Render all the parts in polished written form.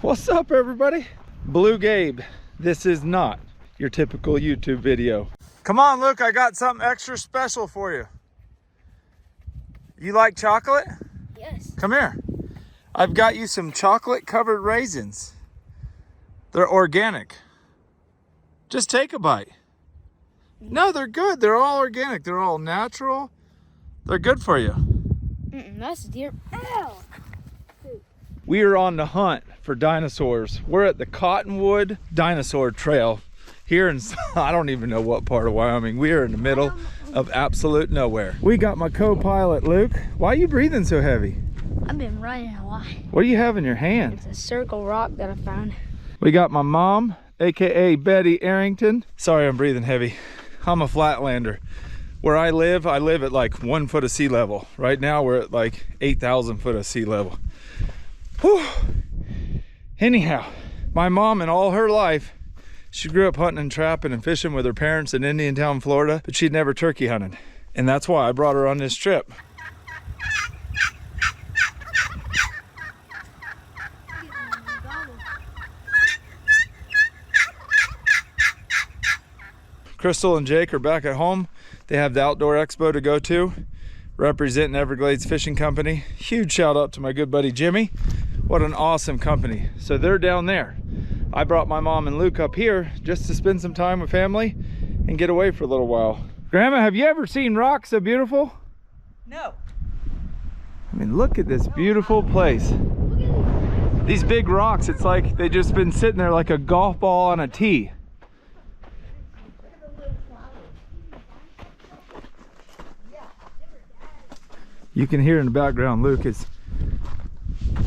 What's up, everybody? BlueGabe. This is not your typical YouTube video. Come on, Luke, I got something extra special for you. You like chocolate? Yes. Come here. I've got you some chocolate covered raisins. They're organic. Just take a bite. No, they're good. They're all organic. They're all natural. They're good for you. That's deer. Ow! We are on the hunt for dinosaurs. We're at the Cottonwood Dinosaur Trail here in, I don't even know what part of Wyoming. We are in the middle of absolute nowhere. We got my co-pilot, Luke. Why are you breathing so heavy? I've been running a lot. What do you have in your hand? It's a circle rock that I found. We got my mom, AKA Betty Arrington. Sorry, I'm breathing heavy. I'm a flatlander. Where I live at like 1 foot of sea level. Right now we're at like 8,000 foot of sea level. Whew. Anyhow, my mom in all her life, she grew up hunting and trapping and fishing with her parents in Indiantown, Florida, but she'd never turkey hunted. And that's why I brought her on this trip. Crystal and Jake are back at home. They have the outdoor expo to go to, representing Everglades Fishing Company. Huge shout out to my good buddy Jimmy. What an awesome company. So they're down there. I brought my mom and Luke up here just to spend some time with family and get away for a little while. Grandma, have you ever seen rocks so beautiful? No. I mean, look at this beautiful place. These big rocks, it's like they've just been sitting there like a golf ball on a tee. You can hear in the background Luke is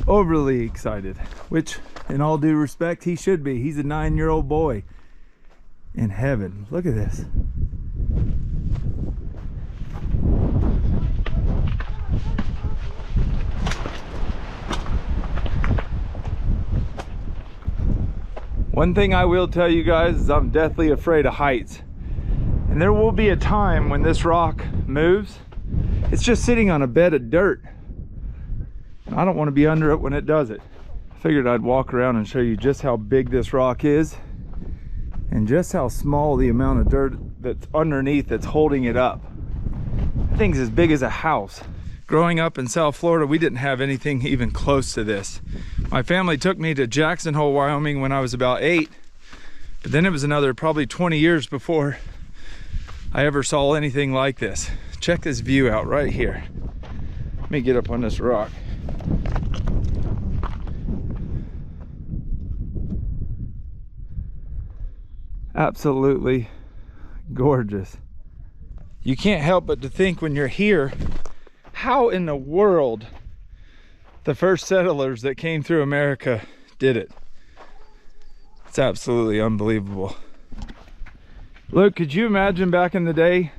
overly excited, which in all due respect he should be. He's a 9-year-old boy in heaven. Look at this. One thing I will tell you guys is I'm deathly afraid of heights. And there will be a time when this rock moves. It's just sitting on a bed of dirt. I don't want to be under it when it does it. I figured I'd walk around and show you just how big this rock is and just how small the amount of dirt that's underneath that's holding it up. That thing's as big as a house. Growing up in South Florida, we didn't have anything even close to this. My family took me to Jackson Hole, Wyoming when I was about 8, but then it was another probably 20 years before I ever saw anything like this. Check this view out right here. Let me get up on this rock. Absolutely gorgeous. You can't help but to think when you're here, how in the world the first settlers that came through America did it. It's absolutely unbelievable. Luke, could you imagine back in the day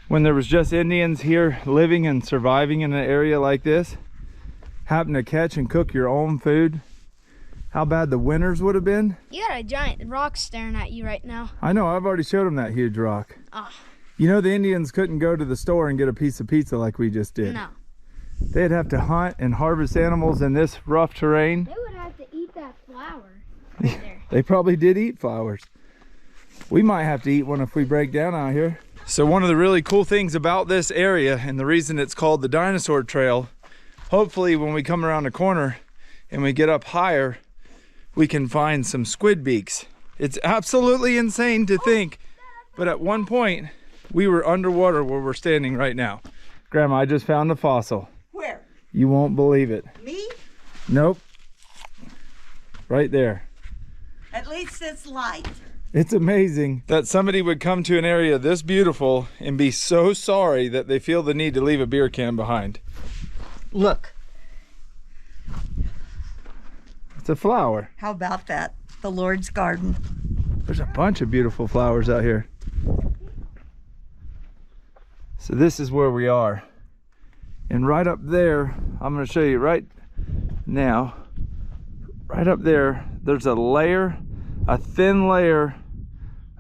when there was just Indians here living and surviving in an area like this, having to catch and cook your own food? How bad the winters would have been? You got a giant rock staring at you right now. I know, I've already showed them that huge rock. Oh. You know the Indians couldn't go to the store and get a piece of pizza like we just did. No. They'd have to hunt and harvest animals in this rough terrain. They would have to eat that flower right there. They probably did eat flowers. We might have to eat one if we break down out here. So one of the really cool things about this area, and the reason it's called the Dinosaur Trail, hopefully when we come around the corner and we get up higher, we can find some squid beaks. It's absolutely insane to think, but at one point we were underwater where we're standing right now. Grandma, I just found a fossil. Where? You won't believe it. Me? Nope. Right there. At least it's light. It's amazing that somebody would come to an area this beautiful and be so sorry that they feel the need to leave a beer can behind. Look. It's a flower. How about that? The Lord's garden. There's a bunch of beautiful flowers out here. So this is where we are. And right up there, I'm going to show you right now, right up there, there's a layer, a thin layer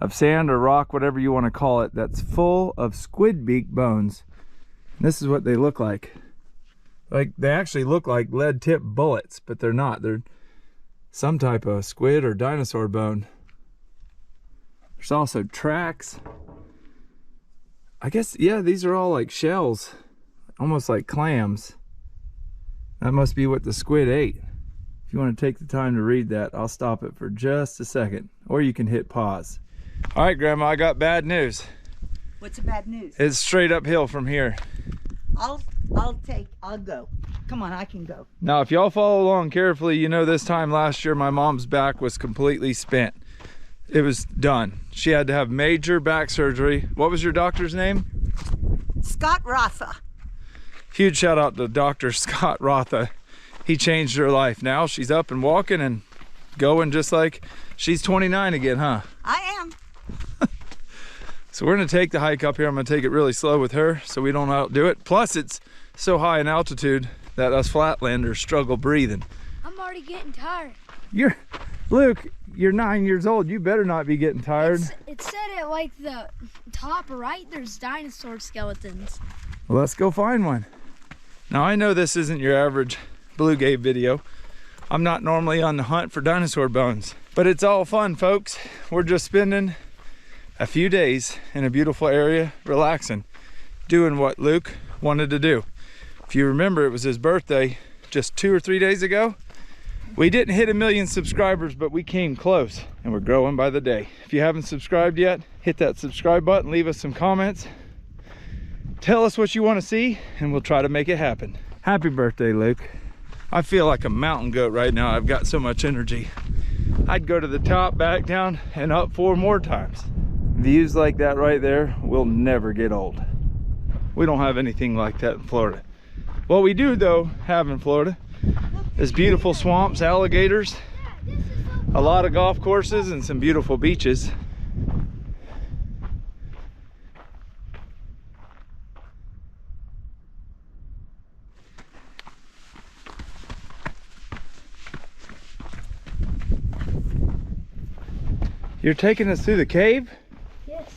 of sand or rock, whatever you want to call it, that's full of squid beak bones. And this is what they look like. Like, they actually look like lead tip bullets, but they're not. some type of squid or dinosaur bone. There's also tracks. I guess, yeah, these are all like shells, almost like clams. That must be what the squid ate. If you want to take the time to read that, I'll stop it for just a second, or you can hit pause. All right, Grandma, I got bad news. What's the bad news? It's straight uphill from here. I'll go. Come on, I can go. Now, if y'all follow along carefully, you know this time last year, my mom's back was completely spent. It was done. She had to have major back surgery. What was your doctor's name? Scott Rotha. Huge shout out to Dr. Scott Rotha. He changed her life. Now she's up and walking and going just like she's 29 again, huh? I am. So we're gonna take the hike up here. I'm gonna take it really slow with her so we don't outdo it. Plus it's so high in altitude that us flatlanders struggle breathing. I'm already getting tired. Luke, you're 9 years old. You better not be getting tired. It said at like the top right, there's dinosaur skeletons. Well, let's go find one. Now I know this isn't your average BlueGabe video. I'm not normally on the hunt for dinosaur bones, but it's all fun, folks. We're just spending a few days in a beautiful area, relaxing, doing what Luke wanted to do. If you remember, it was his birthday just 2 or 3 days ago. We didn't hit 1 million subscribers, but we came close, and we're growing by the day. If you haven't subscribed yet, hit that subscribe button, leave us some comments. Tell us what you want to see, and we'll try to make it happen. Happy birthday, Luke. I feel like a mountain goat right now. I've got so much energy. I'd go to the top, back down, and up 4 more times. Views like that right there will never get old. We don't have anything like that in Florida. What we do, though, have in Florida is beautiful swamps, alligators, a lot of golf courses, and some beautiful beaches. You're taking us through the cave? Yes.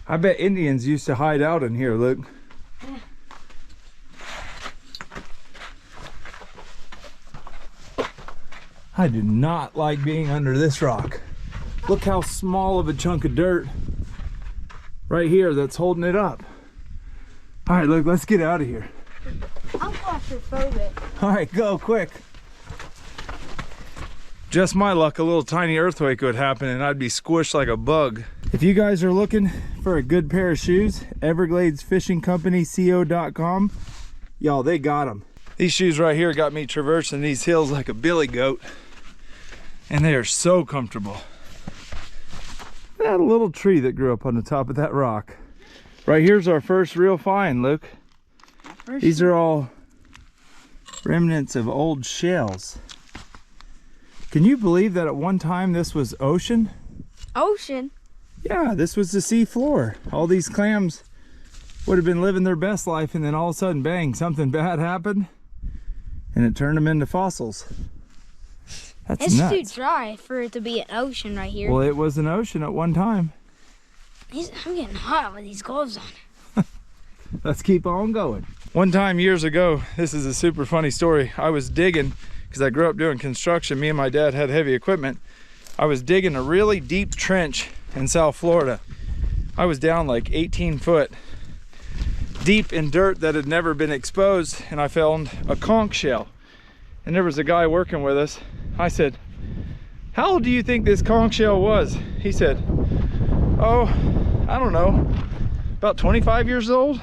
I bet Indians used to hide out in here, Luke. Yeah. I do not like being under this rock. Look how small of a chunk of dirt right here that's holding it up. All right, Luke, let's get out of here. I'm claustrophobic. All right, go quick. Just my luck, a little tiny earthquake would happen and I'd be squished like a bug. If you guys are looking for a good pair of shoes, evergladesfishingcompanyco.com, y'all, they got them. These shoes right here got me traversing these hills like a billy goat, and they are so comfortable. That little tree that grew up on the top of that rock. Right here's our first real find, Luke. These are all remnants of old shells. Can you believe that at one time this was ocean? Ocean? Yeah, this was the sea floor. All these clams would have been living their best life, and then all of a sudden, bang, something bad happened and it turned them into fossils. That's It's nuts. too dry for it to be an ocean right here. Well, it was an ocean at one time. I'm getting hot with these gloves on. Let's keep on going. One time years ago, this is a super funny story. I was digging, because I grew up doing construction. Me and my dad had heavy equipment. I was digging a really deep trench in South Florida. I was down like 18 foot deep in dirt that had never been exposed, and I found a conch shell. And there was a guy working with us. I said, "How old do you think this conch shell was?" He said, "Oh, I don't know, about 25 years old."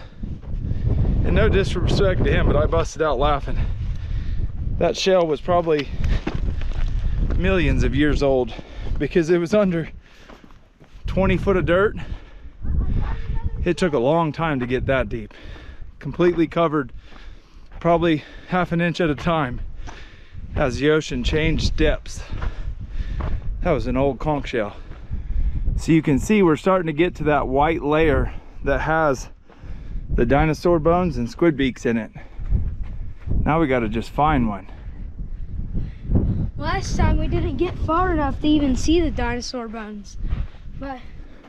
And no disrespect to him, but I busted out laughing. That shell was probably millions of years old because it was under 20 foot of dirt. It took a long time to get that deep. Completely covered, probably half an inch at a time as the ocean changed depths. That was an old conch shell. So you can see we're starting to get to that white layer that has the dinosaur bones and squid beaks in it. Now we got to just find one. Last time we didn't get far enough to even see the dinosaur bones, but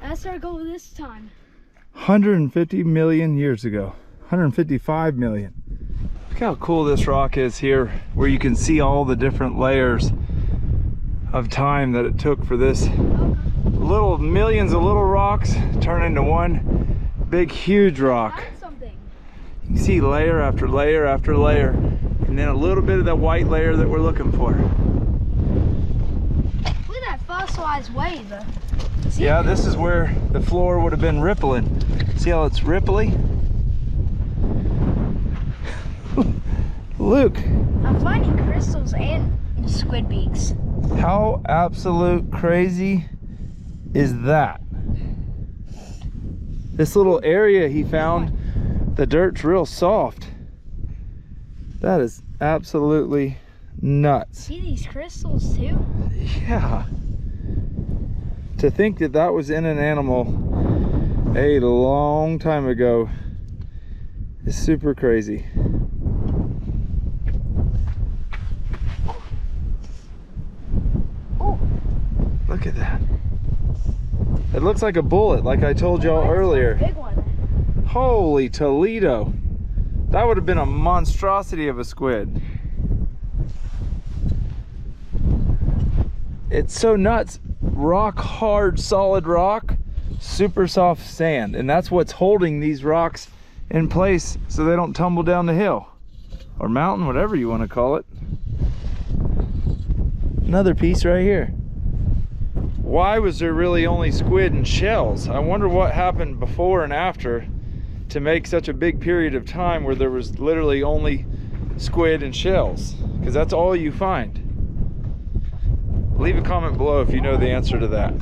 that's our goal this time. 150 million years ago, 155 million. Look how cool this rock is here, where you can see all the different layers of time that it took for this little millions of little rocks turn into one big huge rock. You can see layer after layer after layer, and then a little bit of that white layer that we're looking for. Look at that fossilized wave. Yeah, this is where the floor would have been rippling. See how it's ripply? Luke, I'm finding crystals and squid beaks. how absolute crazy is that? This little area he found, the dirt's real soft. That is absolutely nuts. See these crystals too? Yeah. To think that that was in an animal a long time ago is super crazy. Oh, Look at that. It looks like a bullet, like I told y'all earlier. big one. Holy Toledo. That would have been a monstrosity of a squid. It's so nuts. Rock hard, solid rock, super soft sand. And that's what's holding these rocks in place so they don't tumble down the hill or mountain, whatever you want to call it. Another piece right here. Why was there really only squid and shells? I wonder what happened before and after to make such a big period of time where there was literally only squid and shells, because that's all you find. Leave a comment below if you know the answer to that.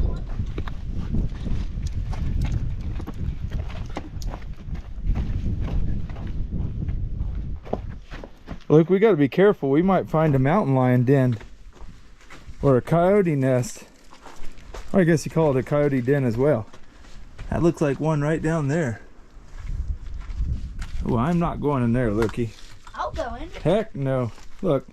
Look, we got to be careful. We might find a mountain lion den or a coyote nest. Or I guess you call it a coyote den as well. That looks like one right down there. Oh, I'm not going in there, Looky. I'll go in. Heck no. Look.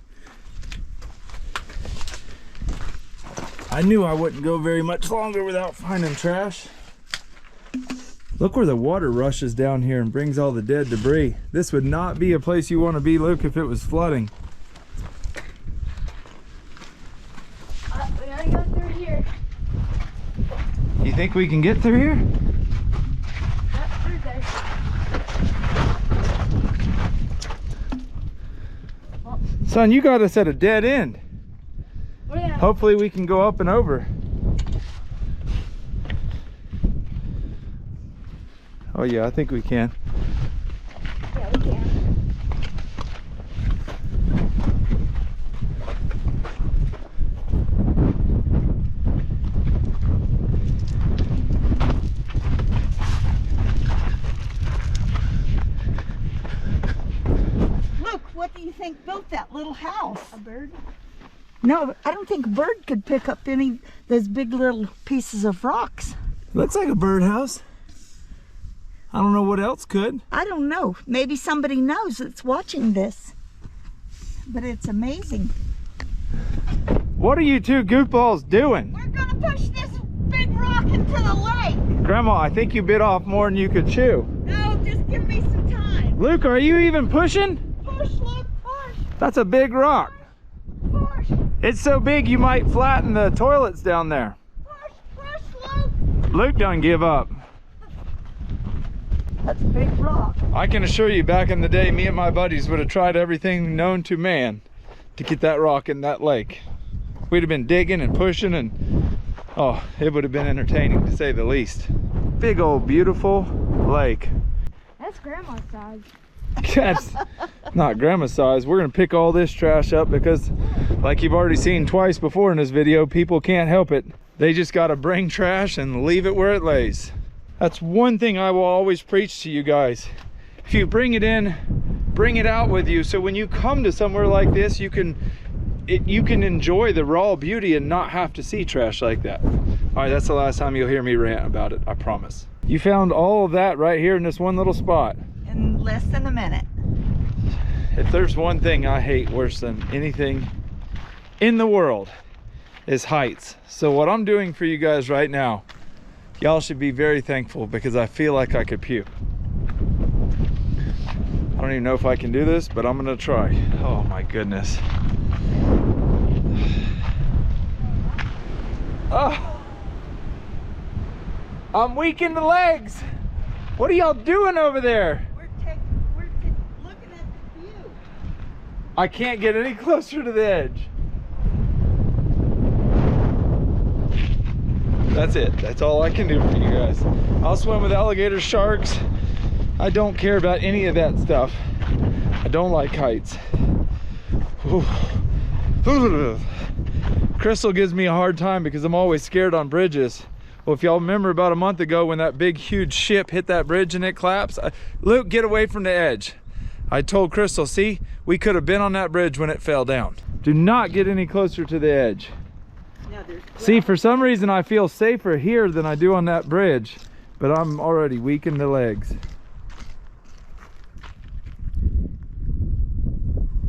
I knew I wouldn't go very much longer without finding trash. Look where the water rushes down here and brings all the dead debris. This would not be a place you want to be, Luke, if it was flooding. We gotta go through here. You think we can get through here? Yep, through there. Son, you got us at a dead end. We're gonna Hopefully we can go up and over. Oh yeah, I think we can. yeah, we can. Look, what do you think built that little house? A bird? No, I don't think a bird could pick up any of those big little pieces of rocks. Looks like a birdhouse. I don't know what else could. I don't know. Maybe somebody knows that's watching this. But it's amazing. What are you two goofballs doing? We're gonna push this big rock into the lake. Grandma, I think you bit off more than you could chew. No, just give me some time. Luke, are you even pushing? Push, look, push, That's a big rock. push, It's so big you might flatten the toilets down there. push, Luke. Luke done give up. That's a big rock. I can assure you, back in the day, me and my buddies would have tried everything known to man to get that rock in that lake. We'd have been digging and pushing, and oh, it would have been entertaining to say the least. Big old beautiful lake. That's grandma's size. That's not grandma's size. We're gonna pick all this trash up because, like you've already seen twice before in this video, people can't help it. They just gotta bring trash and leave it where it lays. That's one thing I will always preach to you guys. If you bring it in, bring it out with you, so when you come to somewhere like this, you can enjoy the raw beauty and not have to see trash like that. All right, that's the last time you'll hear me rant about it, I promise. You found all of that right here in this one little spot. In less than a minute. If there's one thing I hate worse than anything in the world, is heights. So what I'm doing for you guys right now, y'all should be very thankful, because I feel like I could puke. I don't even know if I can do this, but I'm gonna try. Oh my goodness. Oh, I'm weak in the legs. What are y'all doing over there? We're looking at the view. I can't get any closer to the edge. That's it. That's all I can do for you guys. I'll swim with alligators, sharks. I don't care about any of that stuff. I don't like heights. Crystal gives me a hard time because I'm always scared on bridges. Well, if y'all remember about a month ago when that big huge ship hit that bridge and it collapsed, Luke, get away from the edge. I told Crystal, see, we could have been on that bridge when it fell down. Do not get any closer to the edge. See, for some reason I feel safer here than I do on that bridge, but I'm already weak in the legs.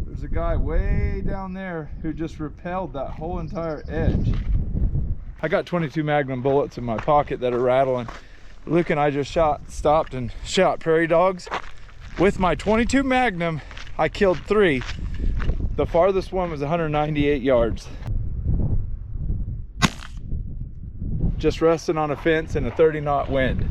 There's a guy way down there who just repelled that whole entire edge. I got 22 Magnum bullets in my pocket that are rattling. Luke and I just stopped and shot prairie dogs. With my 22 Magnum, I killed 3. The farthest one was 198 yards. Just resting on a fence in a 30-knot wind.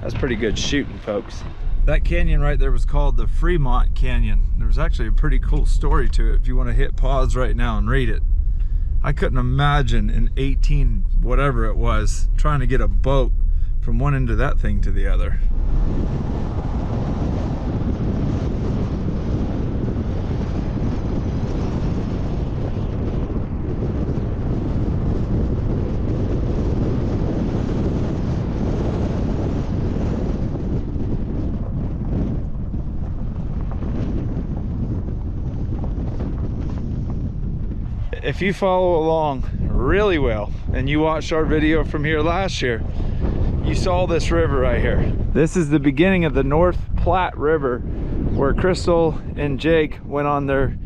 That's pretty good shooting, folks. That canyon right there was called the Fremont Canyon. There was actually a pretty cool story to it if you want to hit pause right now and read it. I couldn't imagine in 18 whatever it was trying to get a boat from one end of that thing to the other. If you follow along really well and you watched our video from here last year, you saw this river right here. This is the beginning of the North Platte River where Crystal and Jake went on their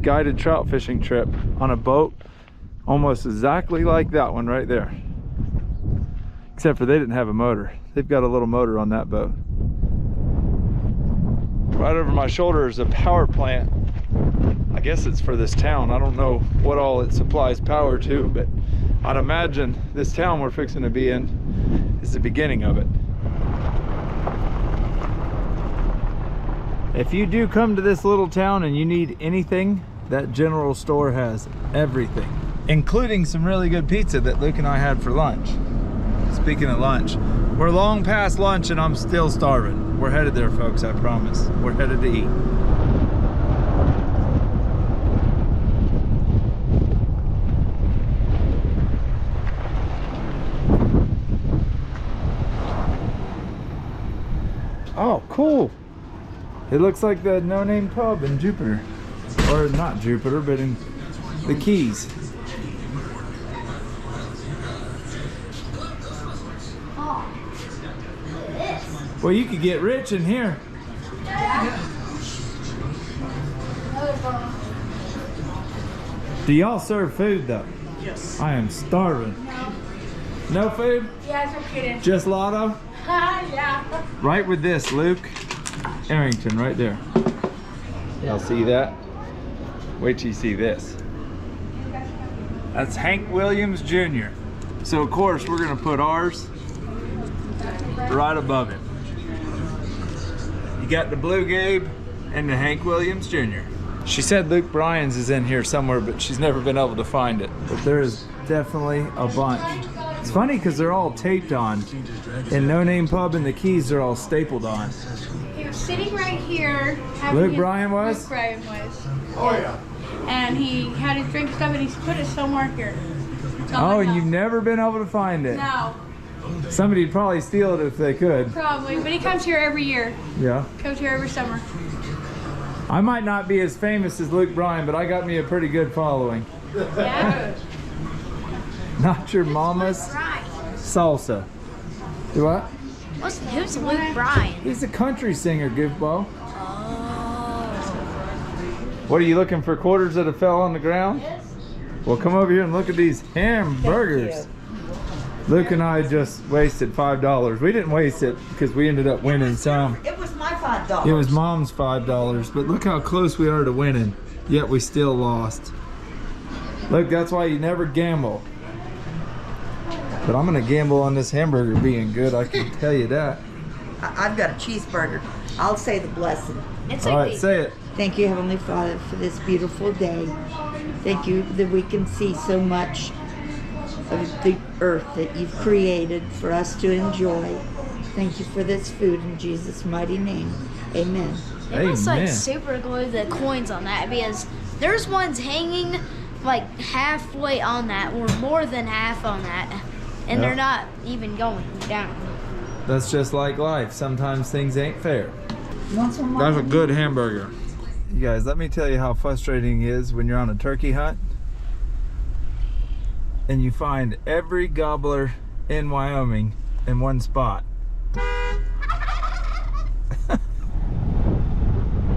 guided trout fishing trip on a boat almost exactly like that one right there. Except for they didn't have a motor. They've got a little motor on that boat. Right over my shoulder is a power plant. I guess it's for this town. I don't know what all it supplies power to, but I'd imagine this town we're fixing to be in is the beginning of it. If you do come to this little town and you need anything, that general store has everything, including some really good pizza that Luke and I had for lunch. Speaking of lunch, we're long past lunch and I'm still starving. We're headed there, folks, I promise. We're headed to eat. Oh, cool. It looks like the No Name pub in Jupiter. Or not Jupiter, but in the Keys. Well, you could get rich in here. Do y'all serve food though? Yes. I am starving. No. No food? Yeah, no kidding. Just Lotto? Yeah. Right with this, Luke. Arrington, right there. Y'all see that? Wait till you see this. That's Hank Williams Jr. So of course we're gonna put ours right above him. You got the BlueGabe and the Hank Williams Jr. She said Luke Bryan's is in here somewhere, but she's never been able to find it. But there is definitely a bunch. It's funny because they're all taped on. In No Name Pub and the Keys, they're all stapled on. He was sitting right here. Luke Bryan was? Luke Bryan was. Oh yeah. And he had his drink stuff and he's put it somewhere here. Oh, and you've never been able to find it? No. Somebody'd probably steal it if they could. Probably, but he comes here every year. Yeah. Comes here every summer. I might not be as famous as Luke Bryan, but I got me a pretty good following. Yeah. Not your mama's salsa. Do what? Who's Luke Bryan? He's a country singer, goofball. Oh. What are you looking for, quarters that have fell on the ground? Yes. Well, come over here and look at these hamburgers. Luke and I just wasted $5. We didn't waste it because we ended up winning some. It was my $5. It was mom's $5, but look how close we are to winning, yet we still lost. Look, that's why you never gamble. But I'm gonna gamble on this hamburger being good, I can tell you that. I've got a cheeseburger. I'll say the blessing. It's All like right, the- say it. Thank you, Heavenly Father, for this beautiful day. Thank you that we can see so much of the earth that you've created for us to enjoy. Thank you for this food in Jesus' mighty name. Amen. They must Amen. like super glue the coins on that because there's ones hanging like halfway on that or more than half on that, and Yep. they're not even going down. That's just like life. Sometimes things ain't fair. Want some more? That's a good hamburger. You guys, let me tell you how frustrating it is when you're on a turkey hunt and you find every gobbler in Wyoming in one spot.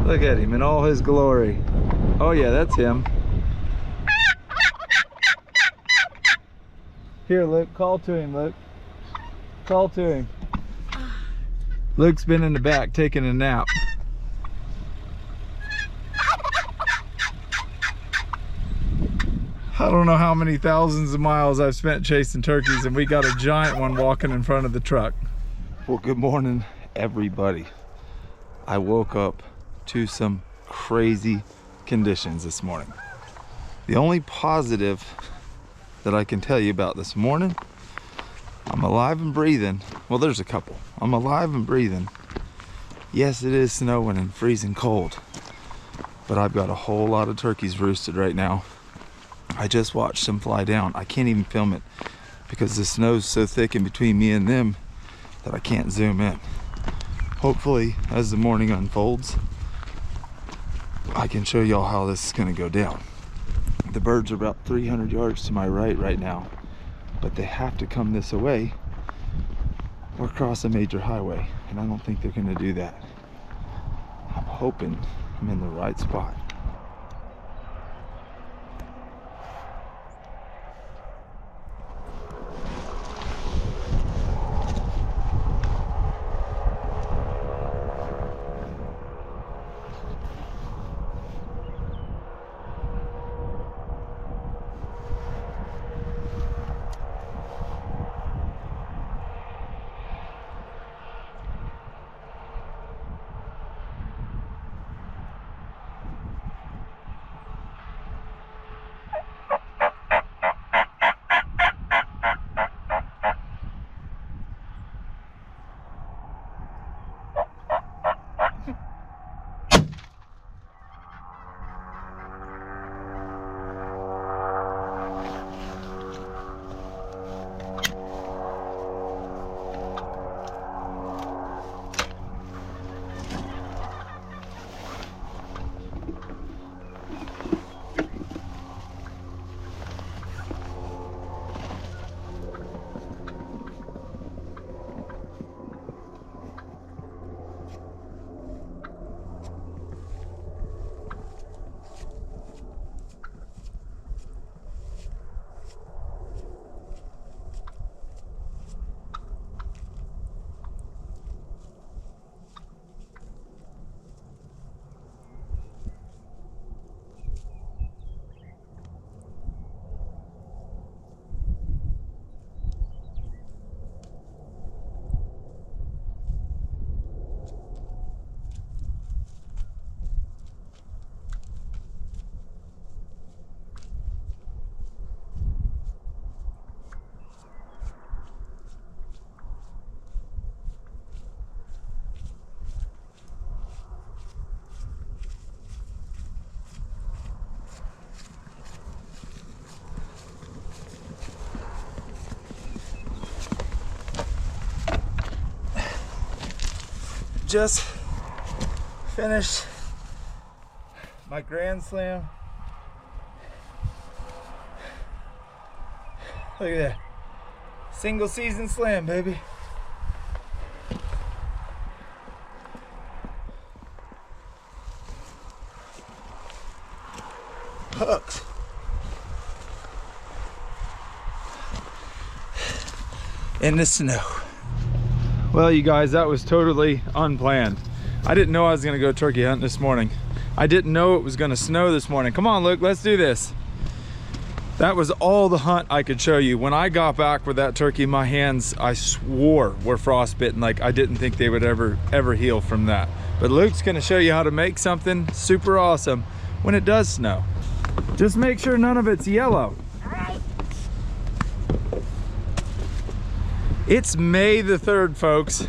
Look at him in all his glory. Oh yeah, that's him. Here, Luke, call to him, Luke. Call to him. Luke's been in the back taking a nap. I don't know how many thousands of miles I've spent chasing turkeys, and we got a giant one walking in front of the truck. Well, good morning, everybody. I woke up to some crazy conditions this morning. The only positive that I can tell you about this morning, I'm alive and breathing. Well, there's a couple. I'm alive and breathing. Yes, it is snowing and freezing cold, but I've got a whole lot of turkeys roosted right now. I just watched them fly down. I can't even film it because the snow's so thick in between me and them that I can't zoom in. Hopefully, as the morning unfolds, I can show y'all how this is gonna go down. The birds are about 300 yards to my right now, but they have to come this way or cross a major highway, and I don't think they're gonna do that. I'm hoping I'm in the right spot. Just finished my Grand Slam. Look at that. Single season slam, baby. Hooks. In the snow. Well, you guys, that was totally unplanned. I didn't know I was gonna go turkey hunting this morning. I didn't know it was gonna snow this morning. Come on, Luke, let's do this. That was all the hunt I could show you. When I got back with that turkey, my hands, I swore, were frostbitten. Like I didn't think they would ever heal from that. But Luke's gonna show you how to make something super awesome when it does snow. Just make sure none of it's yellow. It's May the 3rd, folks,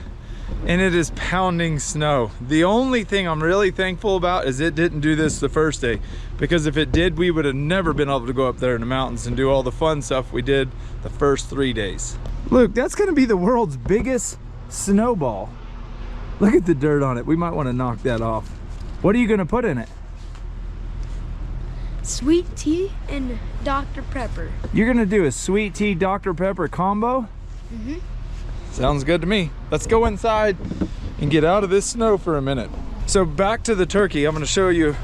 and it is pounding snow. The only thing I'm really thankful about is it didn't do this the first day, because if it did, we would have never been able to go up there in the mountains and do all the fun stuff we did the first 3 days. Look, that's gonna be the world's biggest snowball. Look at the dirt on it. We might want to knock that off. What are you gonna put in it? Sweet tea and Dr. Pepper. You're gonna do a sweet tea Dr. Pepper combo? Mm-hmm. Sounds good to me. Let's go inside and get out of this snow for a minute. So back to the turkey. I'm gonna show you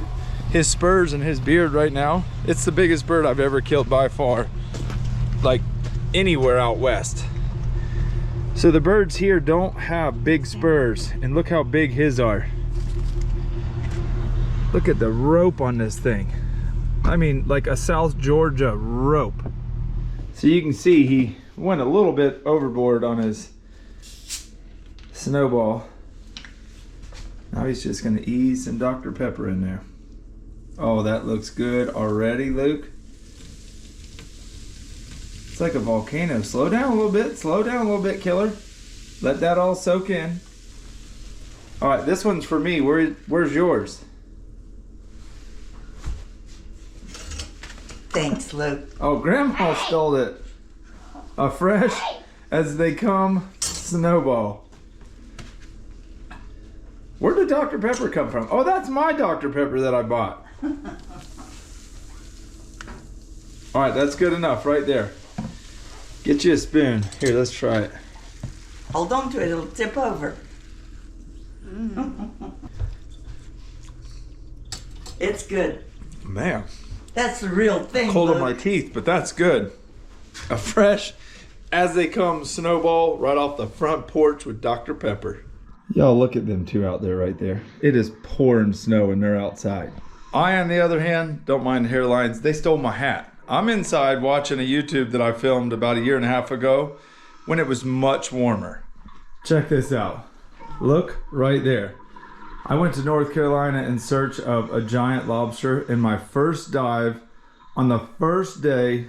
his spurs and his beard right now. It's the biggest bird I've ever killed by far, like anywhere out west. So the birds here don't have big spurs, and look how big his are. Look at the rope on this thing. I mean, like a South Georgia rope. So you can see he went a little bit overboard on his snowball. Now he's just gonna ease some Dr. Pepper in there. Oh, that looks good already, Luke. It's like a volcano. Slow down a little bit, killer. Let that all soak in. All right, this one's for me. Where's yours? Thanks, Luke. Oh, Grandma stole it. A fresh as they come snowball. Where did Dr. Pepper come from? Oh, that's my Dr. Pepper that I bought. All right, that's good enough right there. Get you a spoon. Here, let's try it. Hold on to it, it'll tip over. It's good. Man, That's the real thing. cold on Luke. my teeth, but that's good. A fresh as they come snowball right off the front porch with Dr. Pepper. Y'all look at them two out there right there. It is pouring snow and they're outside. I, on the other hand, don't mind the hairlines. They stole my hat. I'm inside watching a YouTube that I filmed about 1.5 years ago when it was much warmer. Check this out. Look right there. I went to North Carolina in search of a giant lobster, and my first dive on the first day,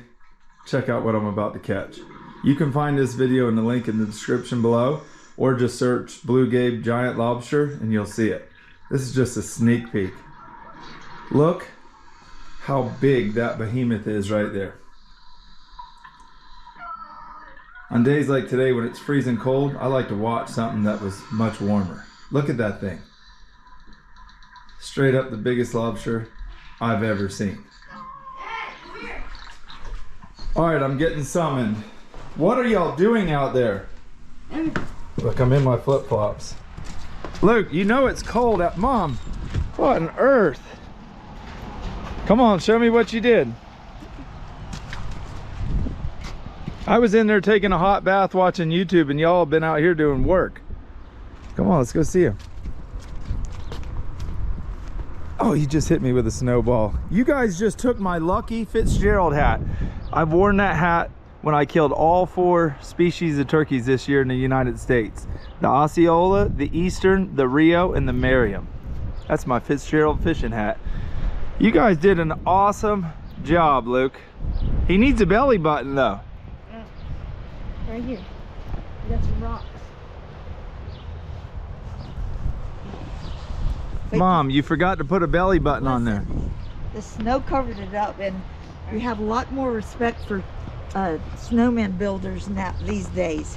check out what I'm about to catch. You can find this video in the link in the description below, or just search BlueGabe giant lobster and you'll see it. This is just a sneak peek. Look how big that behemoth is right there. On days like today when it's freezing cold, I like to watch something that was much warmer. Look at that thing. Straight up the biggest lobster I've ever seen. All right, I'm getting summoned. What are y'all doing out there? Look, I'm in my flip-flops. Luke, you know it's cold out. Mom, what on earth? Come on, show me what you did. I was in there taking a hot bath watching YouTube, and y'all have been out here doing work. Come on, let's go see him. Oh, he just hit me with a snowball. You guys just took my lucky Fitzgerald hat. I've worn that hat when I killed all 4 species of turkeys this year in the United States. The Osceola, the Eastern, the Rio, and the Merriam. That's my Fitzgerald fishing hat. You guys did an awesome job, Luke. He needs a belly button though. Right here. We got some rocks. Mom, you forgot to put a belly button on there. The snow covered it up, and we have a lot more respect for snowman builders now these days.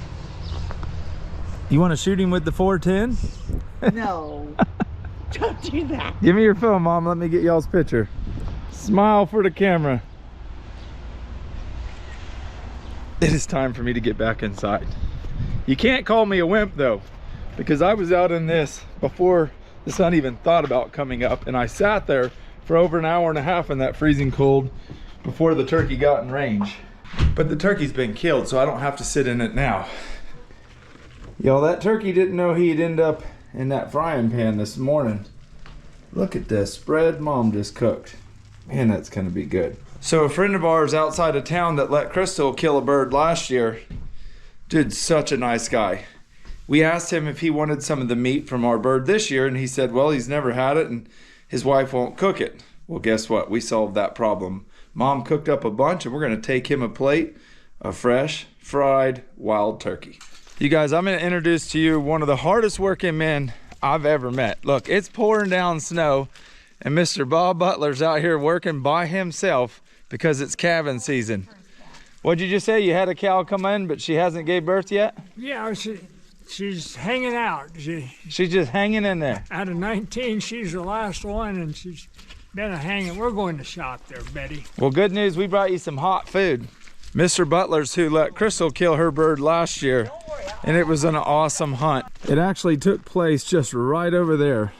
You want to shoot him with the 410? No, don't do that. Give me your phone, Mom. Let me get y'all's picture. Smile for the camera. It is time for me to get back inside. You can't call me a wimp though, because I was out in this before the sun even thought about coming up, and I sat there for over 1.5 hours in that freezing cold before the turkey got in range. But the turkey's been killed, so I don't have to sit in it now. Y'all, that turkey didn't know he'd end up in that frying pan this morning. Look at this spread Mom just cooked. Man, that's gonna be good. So a friend of ours outside of town that let Crystal kill a bird last year, dude, such a nice guy. We asked him if he wanted some of the meat from our bird this year, and he said, well, he's never had it and his wife won't cook it. Well, guess what? We solved that problem. Mom cooked up a bunch, and we're gonna take him a plate of fresh, fried wild turkey. You guys, I'm gonna introduce to you one of the hardest working men I've ever met. Look, it's pouring down snow, and Mr. Bob Butler's out here working by himself because it's calving season. What'd you just say? You had a cow come in, but she hasn't gave birth yet? Yeah, she's hanging out. She's just hanging in there. Out of 19, she's the last one, and she's been a hanging. We're going to shop there, Betty. Well, good news, we brought you some hot food. Mr. Butler's who let Crystal kill her bird last year, and it was an awesome hunt. It actually took place just right over there.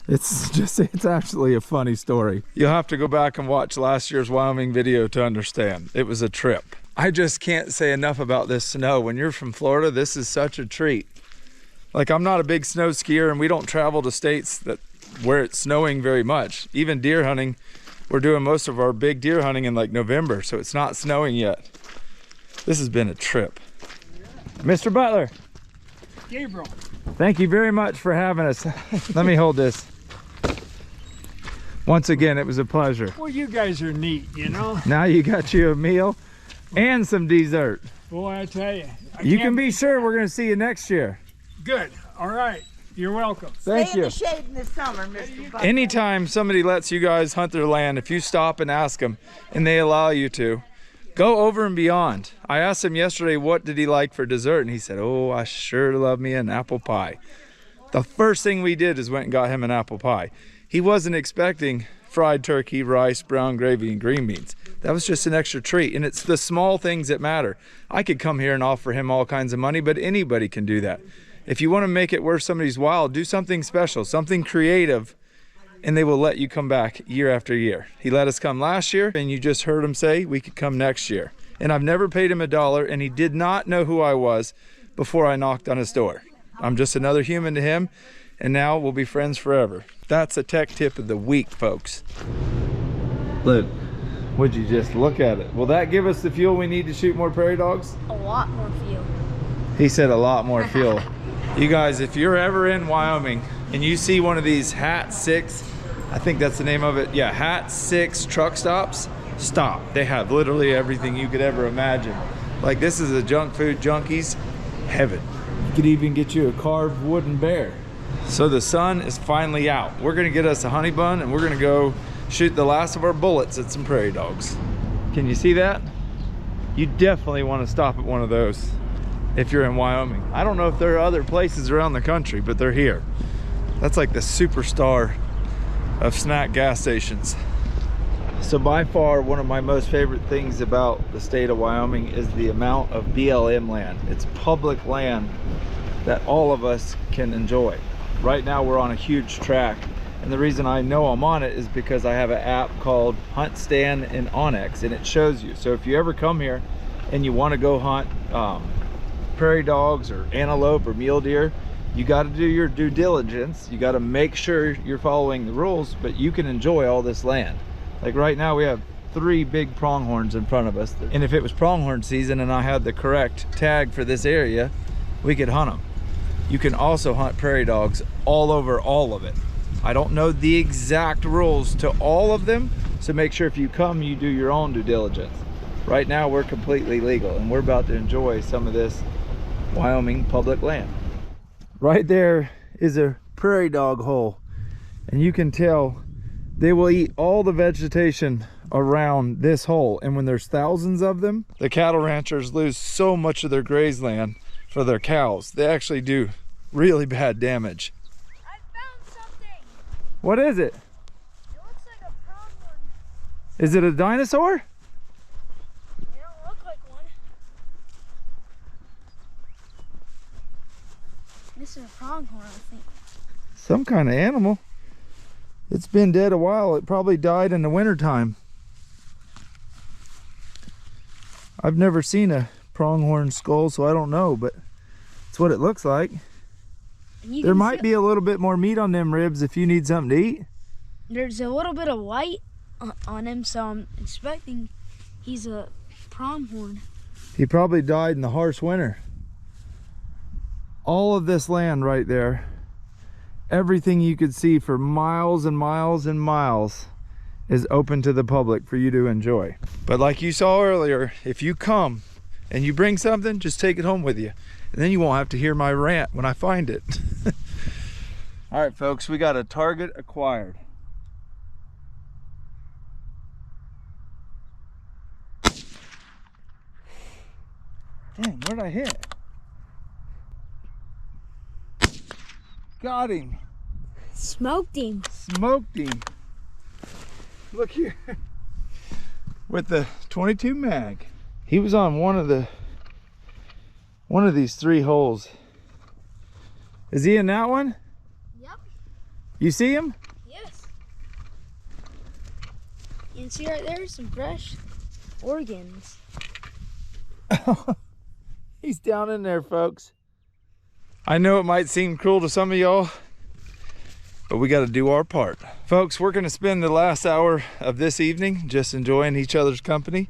It's actually a funny story. You'll have to go back and watch last year's Wyoming video to understand. It was a trip. I just can't say enough about this snow. When you're from Florida, this is such a treat. Like, I'm not a big snow skier, and we don't travel to states where it's snowing very much. Even deer hunting, we're doing most of our big deer hunting in like November, so it's not snowing yet. This has been a trip. Mr. Butler. Gabriel. Thank you very much for having us. Let me hold this. Once again, it was a pleasure. Well, you guys are neat, you know? Now you got you a meal and some dessert. Boy, I tell you. You can be sure we're going to see you next year. Good. All right. You're welcome. Thank Stay you. in the shade in the summer, Mr. Butler. Anytime somebody lets you guys hunt their land, if you stop and ask them and they allow you to, go over and beyond. I asked him yesterday what did he like for dessert, and he said, oh, I sure love me an apple pie. The first thing we did is went and got him an apple pie. He wasn't expecting fried turkey, rice, brown gravy, and green beans. That was just an extra treat, and it's the small things that matter. I could come here and offer him all kinds of money, but anybody can do that. If you want to make it worth somebody's while, do something special, something creative, and they will let you come back year after year. He let us come last year, and you just heard him say we could come next year. And I've never paid him $1, and he did not know who I was before I knocked on his door. I'm just another human to him, and now we'll be friends forever. That's a tech tip of the week, folks. Look, would you just look at it? Will that give us the fuel we need to shoot more prairie dogs? A lot more fuel. He said a lot more fuel. You guys, if you're ever in Wyoming and you see one of these Hat 6, I think that's the name of it. Yeah, Hat 6 truck stops, stop. They have literally everything you could ever imagine. Like, this is a junk food junkies heaven. You could even get you a carved wooden bear. So the sun is finally out. We're gonna get us a honey bun, and we're gonna go shoot the last of our bullets at some prairie dogs. Can you see that? You definitely want to stop at one of those if you're in Wyoming. I don't know if there are other places around the country, but they're here. That's like the superstar of snack gas stations. So by far, one of my most favorite things about the state of Wyoming is the amount of BLM land. It's public land that all of us can enjoy. Right now we're on a huge track, and the reason I know I'm on it is because I have an app called Hunt Stand in Onyx, and it shows you. So if you ever come here and you want to go hunt prairie dogs or antelope or mule deer, you got to do your due diligence. You got to make sure you're following the rules, but you can enjoy all this land. Like right now we have 3 big pronghorns in front of us, and if it was pronghorn season and I had the correct tag for this area, we could hunt them. You can also hunt prairie dogs all over all of it. I don't know the exact rules to all of them, so make sure if you come, you do your own due diligence. Right now we're completely legal, and we're about to enjoy some of this Wyoming public land. Right there is a prairie dog hole, and you can tell they will eat all the vegetation around this hole, and when there's thousands of them, the cattle ranchers lose so much of their graze land for their cows. They actually do really bad damage. I found something. What is it? It looks like a pronghorn. Is it a dinosaur? It don't look like one. This is a pronghorn, I think. Some kind of animal. It's been dead a while. It probably died in the wintertime. I've never seen a pronghorn skull, so I don't know, but it's what it looks like. There might be a little bit more meat on them ribs if you need something to eat. There's a little bit of white on him, so I'm expecting he's a pronghorn. He probably died in the harsh winter. All of this land right there, everything you could see for miles and miles and miles is open to the public for you to enjoy. But like you saw earlier, if you come and you bring something, just take it home with you. And then you won't have to hear my rant when I find it. All right, folks, we got a target acquired. Dang, where'd I hit? Got him. Smoked him. Smoked him. Look here. With the 22 mag. He was on one of these 3 holes. Is he in that one? Yep. You see him? Yes. You can see right there some fresh organs. He's down in there, folks. I know it might seem cruel to some of y'all, but we got to do our part. Folks, we're going to spend the last hour of this evening just enjoying each other's company.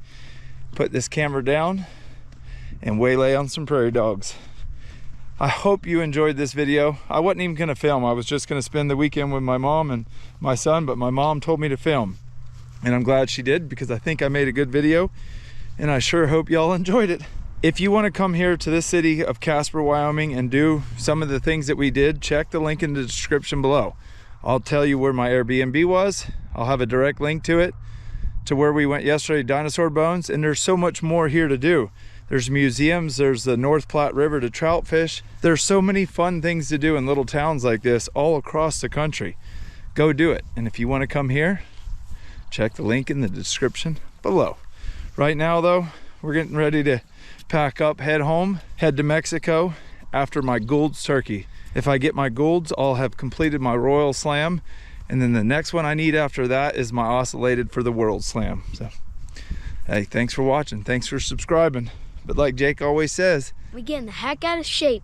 Put this camera down and waylay on some prairie dogs. I hope you enjoyed this video. I wasn't even going to film. I was just going to spend the weekend with my mom and my son, but my mom told me to film. And I'm glad she did, because I think I made a good video, and I sure hope y'all enjoyed it. If you want to come here to this city of Casper, Wyoming and do some of the things that we did, check the link in the description below. I'll tell you where my Airbnb was. I'll have a direct link to it, to where we went yesterday, Dinosaur Bones, and there's so much more here to do. There's museums, there's the North Platte River to trout fish. There's so many fun things to do in little towns like this all across the country. Go do it. And if you want to come here, check the link in the description below. Right now though, we're getting ready to pack up, head home, head to Mexico after my Gould's turkey. If I get my Gould's, I'll have completed my Royal Slam, and then the next one I need after that is my Ocellated for the World Slam. So, hey, thanks for watching. Thanks for subscribing. But like Jake always says, We getting the heck out of shape.